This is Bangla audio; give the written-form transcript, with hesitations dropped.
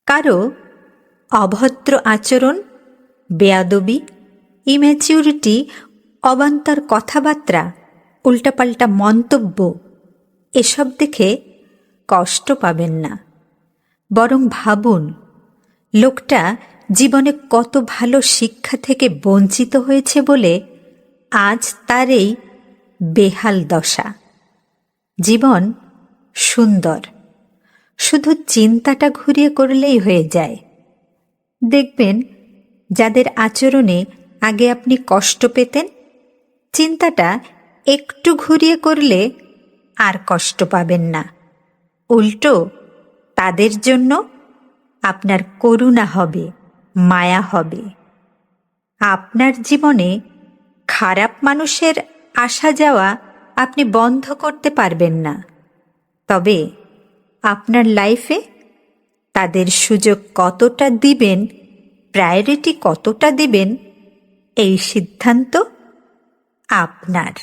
কারো অভদ্র আচরণ, বেয়াদবি, ইম্যাচিউরিটি, অবান্তর কথাবার্তা, উল্টাপাল্টা মন্তব্য এসব দেখে কষ্ট পাবেন না। বরং ভাবুন, লোকটা জীবনে কত ভালো শিক্ষা থেকে বঞ্চিত হয়েছে বলে আজ তার এই বেহাল দশা। জীবন সুন্দর, শুধু চিন্তাটা ঘুরিয়ে করলেই হয়ে যায়। দেখবেন, যাদের আচরণে আগে আপনি কষ্ট পেতেন, চিন্তাটা একটু ঘুরিয়ে করলে আর কষ্ট পাবেন না। উল্টো তাদের জন্য আপনার করুণা হবে, মায়া হবে। আপনার জীবনে খারাপ মানুষের আসা যাওয়া আপনি বন্ধ করতে পারবেন না, তবে আপনার লাইফে তাদের সুযোগ কতটা দিবেন, প্রায়োরিটি কতটা দিবেন, এই সিদ্ধান্ত আপনার।